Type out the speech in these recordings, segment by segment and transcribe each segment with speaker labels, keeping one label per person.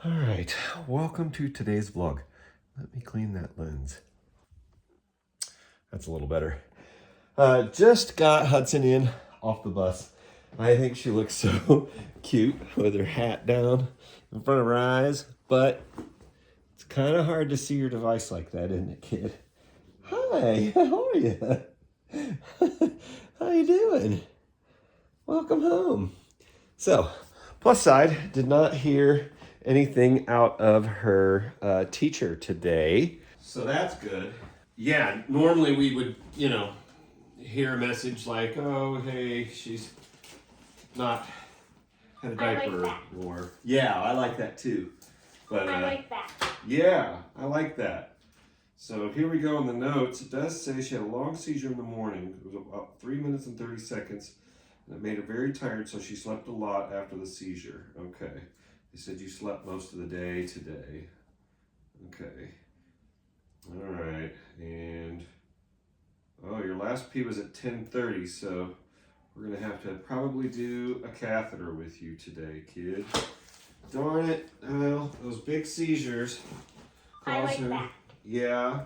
Speaker 1: All right, welcome to today's vlog. Let me clean that lens. That's a little better. Just got Hudson in off the bus. I think she looks so cute with her hat down in front of her eyes, but it's kind of hard to see your device like that, isn't it, kid? Hi, how are you? How you doing? Welcome home. So, plus side, did not hear anything out of her teacher today. So that's good. Yeah, normally we would, hear a message like, oh, hey, she's not had a diaper or... Yeah, I like that too. But
Speaker 2: I like that.
Speaker 1: Yeah, I like that. So here we go in the notes. It does say she had a long seizure in the morning. It was about 3 minutes and 30 seconds. And it made her very tired, so she slept a lot after the seizure. Okay. They said you slept most of the day today. Okay. All right. And, oh, your last pee was at 10:30, so we're going to have to probably do a catheter with you today, kid. Darn it. Well, those big seizures cause her...
Speaker 2: that.
Speaker 1: Yeah,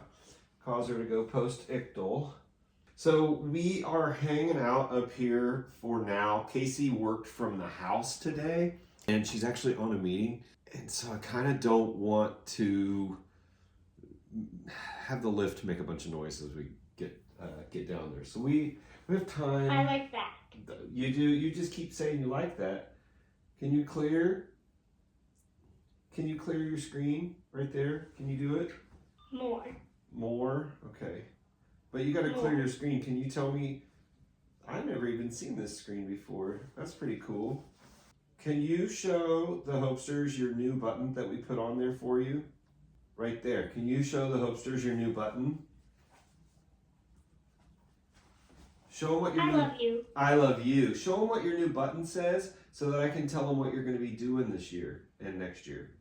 Speaker 1: cause her to go post-ictal. So we are hanging out up here for now. Casey worked from the house today, and she's actually on a meeting. And so I kind of don't want to have the lift make a bunch of noise as we get down there. So we have time.
Speaker 2: I like that.
Speaker 1: You do. You just keep saying you like that. Can you clear your screen right there? Can you do it? More? Okay. But you got to clear your screen. Can you tell me? I've never even seen this screen before. That's pretty cool. Can you show the Hopesters your new button that we put on there for you? Right there. Can you show the Hopesters your new button? Show them what your
Speaker 2: love you.
Speaker 1: I love you. Show them what your new button says so that I can tell them what you're going to be doing this year and next year.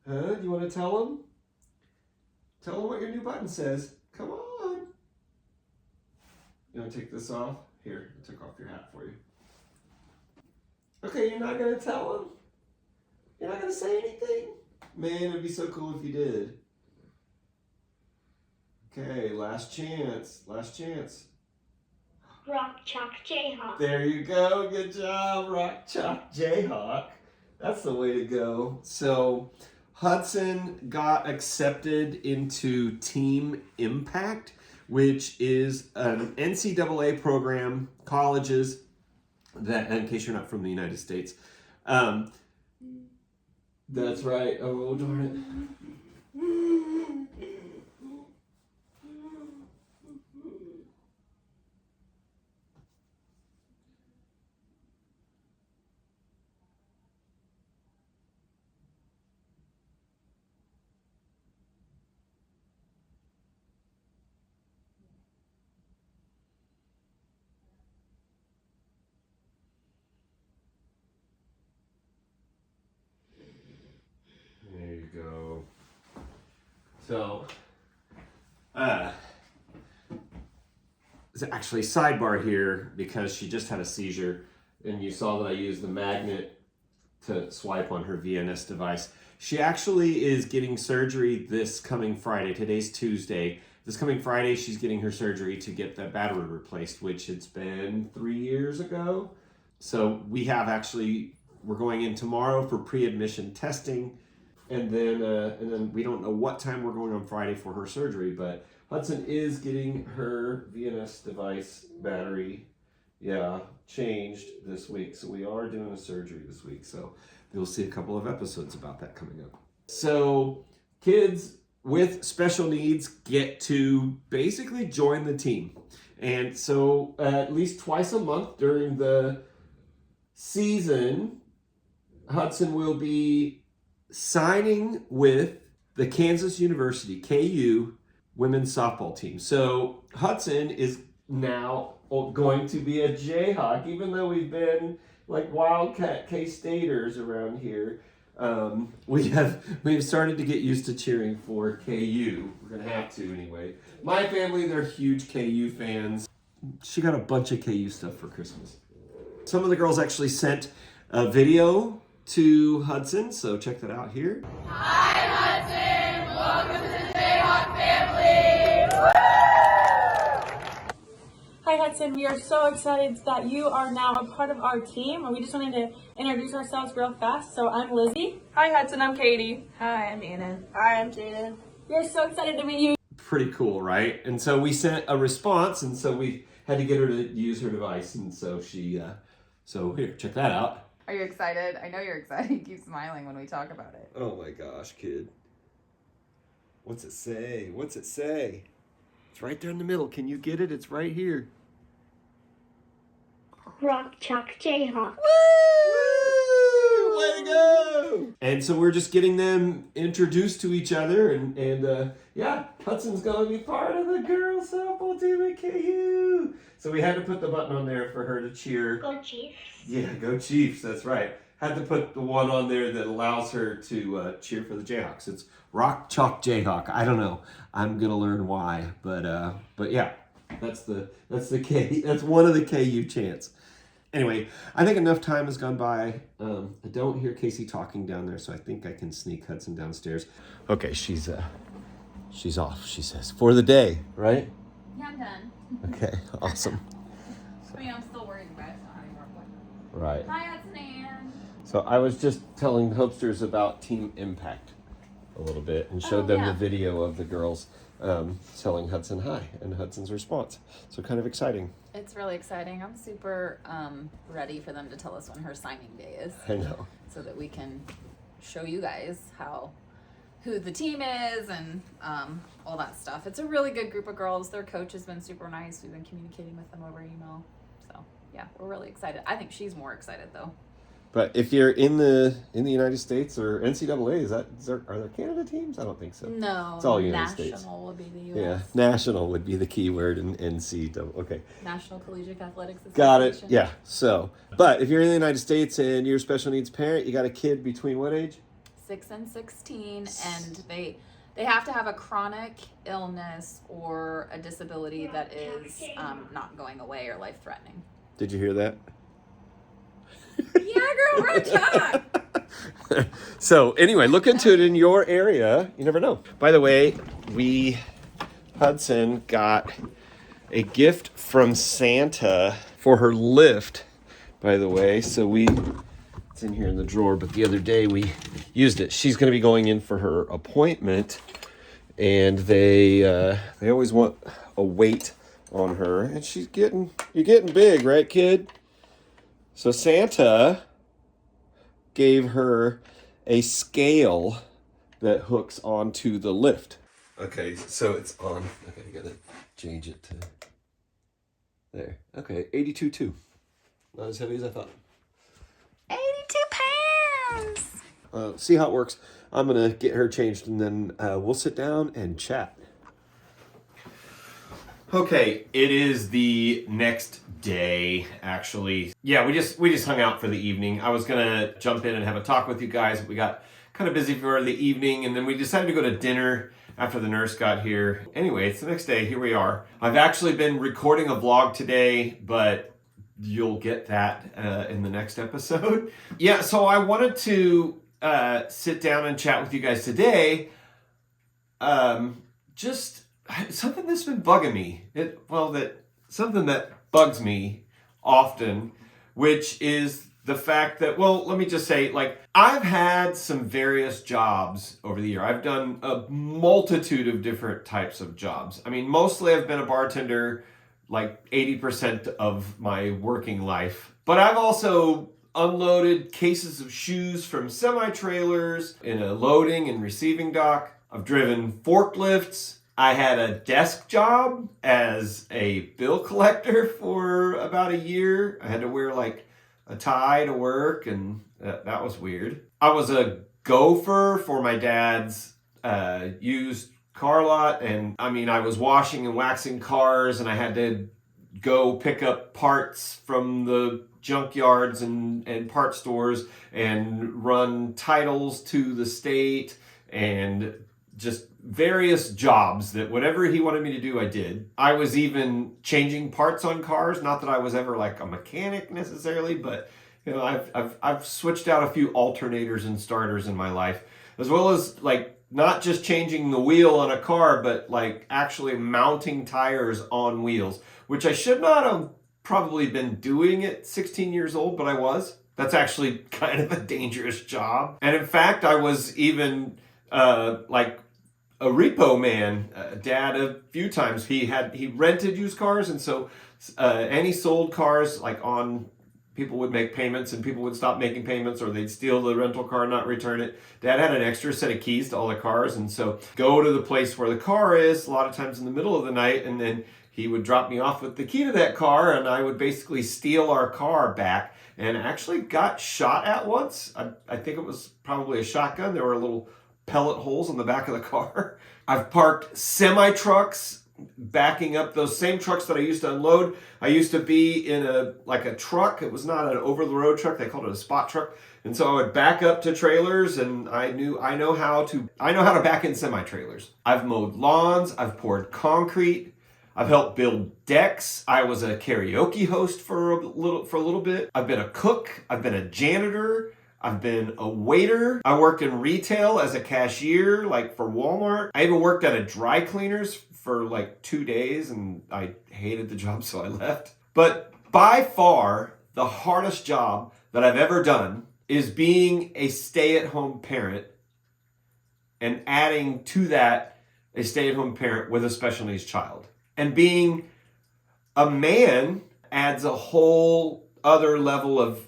Speaker 1: Huh? You want to tell them? Tell them what your new button says. Come on. You want to take this off? Here, I took off your hat for you. Okay, you're not going to tell them? You're not going to say anything? Man, it'd be so cool if you did. Okay, last chance. Last chance.
Speaker 2: Rock, chalk, Jayhawk.
Speaker 1: There you go. Good job, Rock Chalk Jayhawk. That's the way to go. So Hudson got accepted into Team Impact, which is an NCAA program, colleges, that, in case you're not from the United States. That's right. Oh, darn it. There you go. So, it's actually sidebar here because she just had a seizure, and you saw that I used the magnet to swipe on her VNS device. She actually is getting surgery this coming Friday. Today's Tuesday. This coming Friday, she's getting her surgery to get the battery replaced, which it's been 3 years ago. So we're going in tomorrow for pre-admission testing. And then we don't know what time we're going on Friday for her surgery, but Hudson is getting her VNS device battery, changed this week. So we are doing a surgery this week. So you'll see a couple of episodes about that coming up. So kids with special needs get to basically join the team. And so at least twice a month during the season, Hudson will be signing with the Kansas University, KU, women's softball team. So Hudson is now going to be a Jayhawk, even though we've been like Wildcat K-Staters around here. We've started to get used to cheering for KU. We're gonna have to anyway. My family, they're huge KU fans. She got a bunch of KU stuff for Christmas. Some of the girls actually sent a video to Hudson, so check that out here.
Speaker 3: Hi, Hudson. Welcome to the Jayhawk family.
Speaker 4: Hi Hudson, we are so excited that you are now a part of our team, and we just wanted to introduce ourselves real fast. So I'm Lizzie.
Speaker 5: Hi Hudson, I'm Katie. Hi, I'm Anna.
Speaker 4: Hi, I'm Jaden. We are so excited to meet you.
Speaker 1: Pretty cool, right? And so we sent a response, and so we had to get her to use her device, and so she, so here, check that out.
Speaker 3: Are you excited? I know you're excited. You keep smiling when we talk about it.
Speaker 1: Oh my gosh, kid. What's it say? What's it say? It's right there in the middle. Can you get it? It's right here.
Speaker 2: Rock Chalk Jayhawk.
Speaker 1: Woo! Way to go! And so we're just getting them introduced to each other, and yeah, Hudson's gonna be part of the girls softball team at KU. So we had to put the button on there for her to cheer.
Speaker 2: Go Chiefs.
Speaker 1: Yeah, go Chiefs. That's right. Had to put the one on there that allows her to cheer for the Jayhawks. It's Rock Chalk Jayhawk. I don't know. I'm gonna learn why, but yeah, that's the K. That's one of the KU chants. Anyway, I think enough time has gone by. I don't hear Casey talking down there, so I think I can sneak Hudson downstairs. Okay, she's off. She says for the day, right?
Speaker 3: Yeah, I'm done.
Speaker 1: Okay, awesome.
Speaker 3: I mean, I'm still worried you guys don't have any more questions.
Speaker 1: Right.
Speaker 3: Hi, Hudson Ann.
Speaker 1: So I was just telling the Hopesters about Team Impact a little bit and showed them
Speaker 3: yeah.
Speaker 1: the video of the girls telling Hudson hi and Hudson's response. So kind of exciting.
Speaker 3: It's really exciting. I'm super ready for them to tell us when her signing day is.
Speaker 1: I know.
Speaker 3: So that we can show you guys who the team is and all that stuff. It's a really good group of girls. Their coach has been super nice. We've been communicating with them over email. So yeah, we're really excited. I think she's more excited though.
Speaker 1: But if you're in the United States or NCAA, are there Canada teams? I don't think so.
Speaker 3: No,
Speaker 1: it's all United States.
Speaker 3: National would be the U.S.
Speaker 1: Yeah, national would be the key word in NCAA. Okay.
Speaker 3: National Collegiate Athletics Association.
Speaker 1: Got it. Yeah. So, but if you're in the United States and you're a special needs parent, you got a kid between what age?
Speaker 3: 6 and 16, and they have to have a chronic illness or a disability that is not going away or life-threatening.
Speaker 1: Did you hear that?
Speaker 3: Yeah, girl, we're talk.
Speaker 1: So anyway, look into it in your area. You never know. By the way, Hudson got a gift from Santa for her lift, by the way. So it's in here in the drawer, but the other day we used it. She's going to be going in for her appointment, and they always want a weight on her, and you're getting big, right, kid? So Santa gave her a scale that hooks onto the lift. Okay, so it's on. Okay, I gotta change it to there. Okay, 82.2. Not as heavy as I thought.
Speaker 3: 82 pounds.
Speaker 1: See how it works. I'm gonna get her changed, and then we'll sit down and chat. Okay, it is the next day, actually. Yeah, we just hung out for the evening. I was gonna jump in and have a talk with you guys, but we got kind of busy for the evening, and then we decided to go to dinner after the nurse got here. Anyway, it's the next day. Here we are. I've actually been recording a vlog today, but you'll get that in the next episode. Yeah, so I wanted to sit down and chat with you guys today. Just something that's been bugging me. Something that bugs me often, which is the fact that, well, let me just say, like, I've had some various jobs over the year. I've done a multitude of different types of jobs. I mean, mostly I've been a bartender, like 80% of my working life. But I've also unloaded cases of shoes from semi-trailers in a loading and receiving dock. I've driven forklifts. I had a desk job as a bill collector for about a year. I had to wear like a tie to work, and that was weird. I was a gopher for my dad's used car lot, and I mean, I was washing and waxing cars, and I had to go pick up parts from the junkyards and part stores and run titles to the state, and just various jobs that whatever he wanted me to do, I did. I was even changing parts on cars. Not that I was ever like a mechanic necessarily, but You know, I've switched out a few alternators and starters in my life, as well as like not just changing the wheel on a car, but like actually mounting tires on wheels, which I should not have probably been doing at 16 years old, but I was. That's actually kind of a dangerous job. And in fact, I was even like a repo man. Dad, a few times he rented used cars, and so and he sold cars like on. People would make payments and people would stop making payments, or they'd steal the rental car and not return it. Dad had an extra set of keys to all the cars, and so go to the place where the car is a lot of times in the middle of the night, and then he would drop me off with the key to that car, and I would basically steal our car back, and actually got shot at once. I think it was probably a shotgun. There were little pellet holes on the back of the car. I've parked semi-trucks backing up those same trucks that I used to unload. I used to be in a truck. It was not an over-the-road truck. They called it a spot truck. And so I would back up to trailers, and I know how to back in semi-trailers. I've mowed lawns. I've poured concrete. I've helped build decks. I was a karaoke host for a little bit. I've been a cook. I've been a janitor. I've been a waiter. I worked in retail as a cashier, like for Walmart. I even worked at a dry cleaners for like 2 days, and I hated the job, so I left. But by far, the hardest job that I've ever done is being a stay-at-home parent, and adding to that a stay-at-home parent with a special needs child. And being a man adds a whole other level of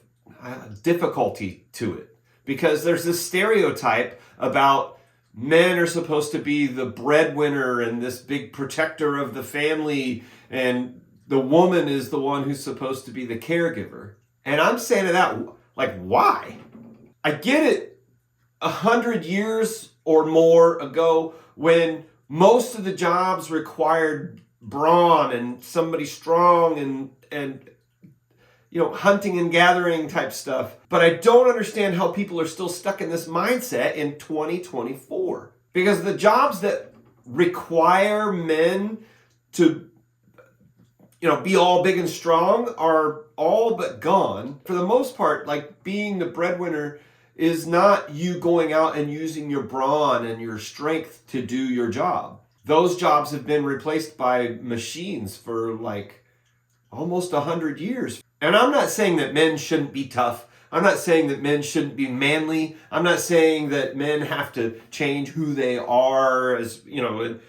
Speaker 1: difficulty to it, because there's this stereotype about men are supposed to be the breadwinner and this big protector of the family, and the woman is the one who's supposed to be the caregiver. And I'm saying to that, like, why? I get it 100 years or more ago, when most of the jobs required brawn and somebody strong and you know, hunting and gathering type stuff. But I don't understand how people are still stuck in this mindset in 2024. Because the jobs that require men to, you know, be all big and strong are all but gone. For the most part, like, being the breadwinner is not you going out and using your brawn and your strength to do your job. Those jobs have been replaced by machines for like almost 100 years. And I'm not saying that men shouldn't be tough. I'm not saying that men shouldn't be manly. I'm not saying that men have to change who they are, as, you know,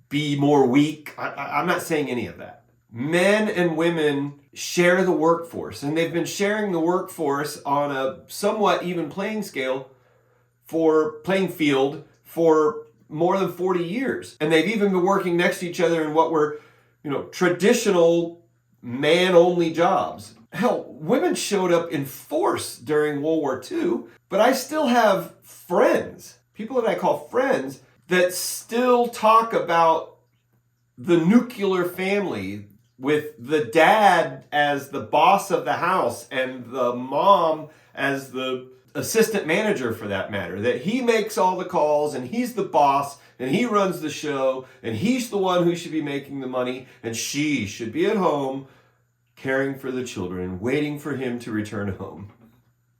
Speaker 1: be more weak. I'm not saying any of that. Men and women share the workforce, and they've been sharing the workforce on a somewhat even playing field for more than 40 years. And they've even been working next to each other in what were, you know, traditional man-only jobs. Hell, women showed up in force during World War II, but I still have friends, people that I call friends, that still talk about the nuclear family, with the dad as the boss of the house and the mom as the assistant manager, for that matter, that he makes all the calls and he's the boss and he runs the show and he's the one who should be making the money, and she should be at home caring for the children, waiting for him to return home.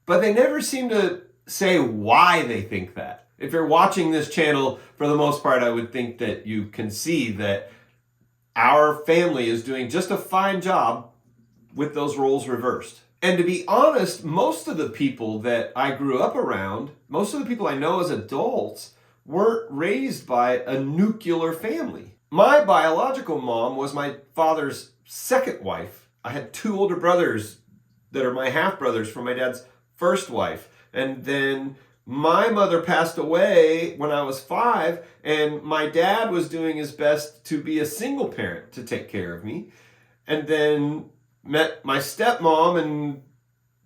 Speaker 1: But they never seem to say why they think that. If you're watching this channel, for the most part, I would think that you can see that our family is doing just a fine job with those roles reversed. And to be honest, most of the people that I grew up around, most of the people I know as adults, weren't raised by a nuclear family. My biological mom was my father's second wife. I had 2 older brothers that are my half-brothers from my dad's first wife. And then my mother passed away when I was 5, and my dad was doing his best to be a single parent to take care of me. And then met my stepmom, and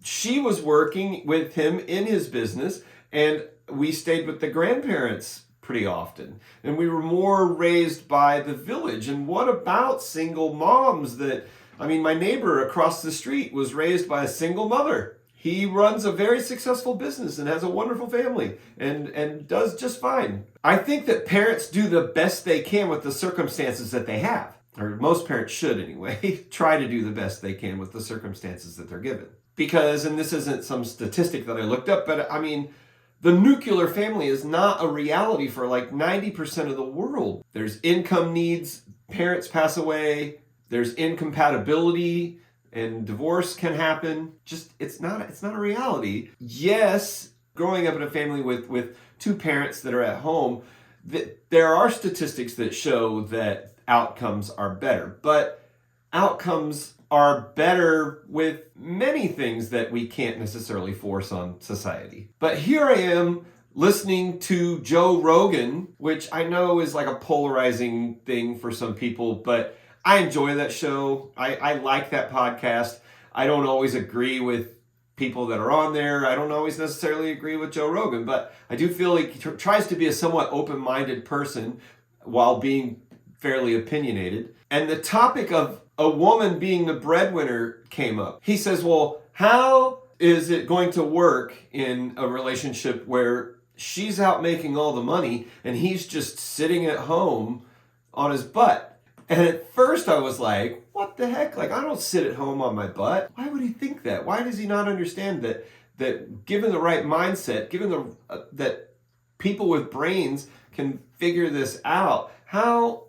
Speaker 1: she was working with him in his business, and we stayed with the grandparents pretty often. And we were more raised by the village. And what about single moms that, I mean, my neighbor across the street was raised by a single mother. He runs a very successful business and has a wonderful family and does just fine. I think that parents do the best they can with the circumstances that they have. Or most parents should anyway, try to do the best they can with the circumstances that they're given. because, and this isn't some statistic that I looked up, but I mean, the nuclear family is not a reality for like 90% of the world. There's income needs, parents pass away, there's incompatibility, and divorce can happen. Just, it's not a reality. Yes, growing up in a family with two parents that are at home, there are statistics that show that outcomes are better, but outcomes are better with many things that we can't necessarily force on society. But here I am listening to Joe Rogan, which I know is like a polarizing thing for some people, but I enjoy that show. I like that podcast. I don't always agree with people that are on there. I don't always necessarily agree with Joe Rogan, but I do feel like he tries to be a somewhat open-minded person while being fairly opinionated. And the topic of a woman being the breadwinner came up. He says, well, how is it going to work in a relationship where she's out making all the money and he's just sitting at home on his butt? And at first I was like, what the heck? Like, I don't sit at home on my butt. Why would he think that? Why does he not understand that given the right mindset, given that people with brains can figure this out, how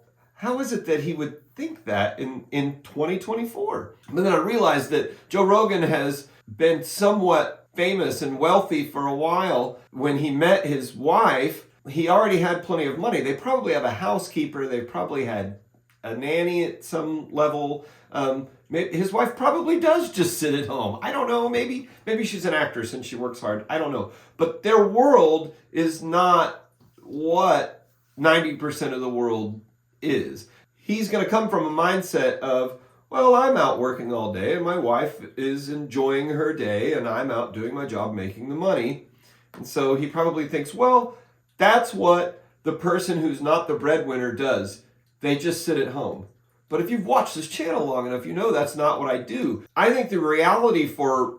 Speaker 1: is it that he would think that in 2024? But then I realized that Joe Rogan has been somewhat famous and wealthy for a while. When he met his wife, he already had plenty of money. They probably have a housekeeper. They probably had a nanny at some level. His wife probably does just sit at home. I don't know. Maybe she's an actress and she works hard. I don't know. But their world is not what 90% of the world is. He's going to come from a mindset of, well, I'm out working all day and my wife is enjoying her day and I'm out doing my job making the money. And so he probably thinks, well, that's what the person who's not the breadwinner does. They just sit at home. But if you've watched this channel long enough, you know that's not what I do. I think the reality for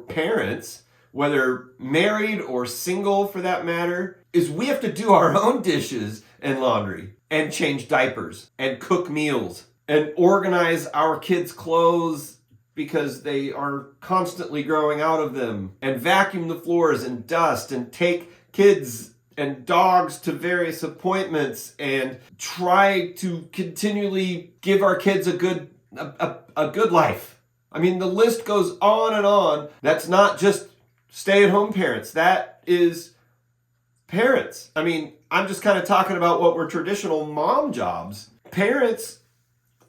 Speaker 1: parents, whether married or single for that matter, is we have to do our own dishes and laundry and change diapers and cook meals and organize our kids' clothes because they are constantly growing out of them, and vacuum the floors and dust and take kids and dogs to various appointments and try to continually give our kids a good life. I mean, the list goes on and on. That's not just stay-at-home parents. That is parents. I mean, I'm just kind of talking about what were traditional mom jobs. Parents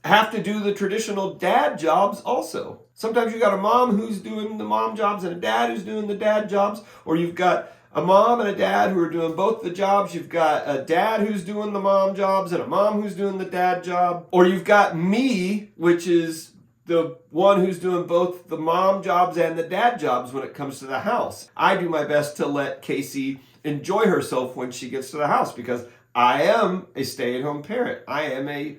Speaker 1: have to do the traditional dad jobs also. Sometimes you got a mom who's doing the mom jobs and a dad who's doing the dad jobs, or you've got a mom and a dad who are doing both the jobs. You've got a dad who's doing the mom jobs and a mom who's doing the dad job. Or you've got me, which is the one who's doing both the mom jobs and the dad jobs when it comes to the house. I do my best to let Casey enjoy herself when she gets to the house because I am a stay-at-home parent. I am a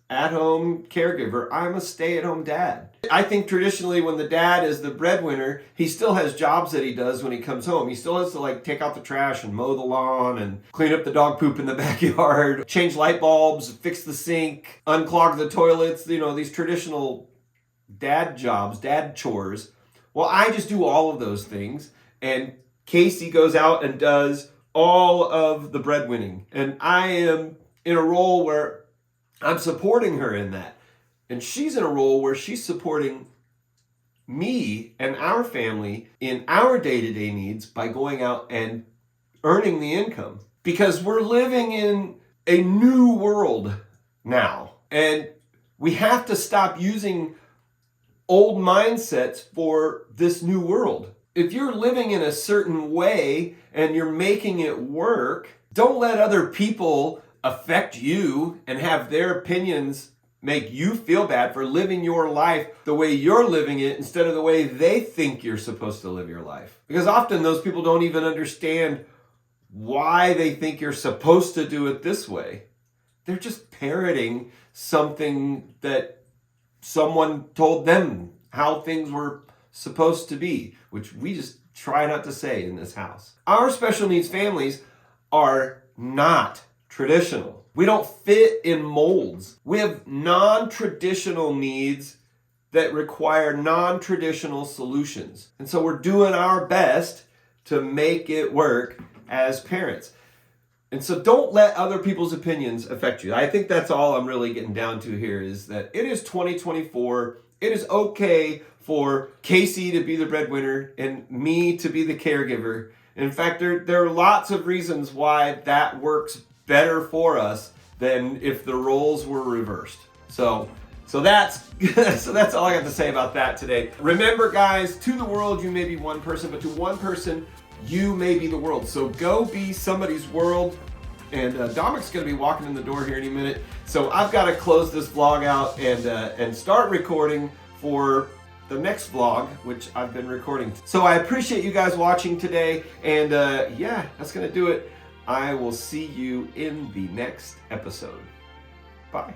Speaker 1: at-home caregiver. I'm a stay-at-home dad. I think traditionally when the dad is the breadwinner, he still has jobs that he does when he comes home. He still has to like take out the trash and mow the lawn and clean up the dog poop in the backyard, change light bulbs, fix the sink, unclog the toilets, you know, these traditional dad jobs, dad chores. Well, I just do all of those things, and Casey goes out and does all of the breadwinning. And I am in a role where I'm supporting her in that. And she's in a role where she's supporting me and our family in our day-to-day needs by going out and earning the income. Because we're living in a new world now. And we have to stop using old mindsets for this new world. If you're living in a certain way and you're making it work, don't let other people affect you and have their opinions make you feel bad for living your life the way you're living it instead of the way they think you're supposed to live your life. Because often those people don't even understand why they think you're supposed to do it this way. They're just parroting something that someone told them how things were supposed to be, which we just try not to say in this house. Our special needs families are not traditional. We don't fit in molds. We have non-traditional needs that require non-traditional solutions. And so we're doing our best to make it work as parents. And so don't let other people's opinions affect you. I think that's all I'm really getting down to here, is that it is 2024. It is okay for Casey to be the breadwinner and me to be the caregiver. In fact, there are lots of reasons why that works better for us than if the roles were reversed. So that's that's all I got to say about that today. Remember, guys, to the world you may be one person, but to one person you may be the world. So go be somebody's world. And Dominic's going to be walking in the door here any minute. So I've got to close this vlog out and start recording for the next vlog, which I've been recording. So I appreciate you guys watching today. And yeah, that's going to do it. I will see you in the next episode. Bye.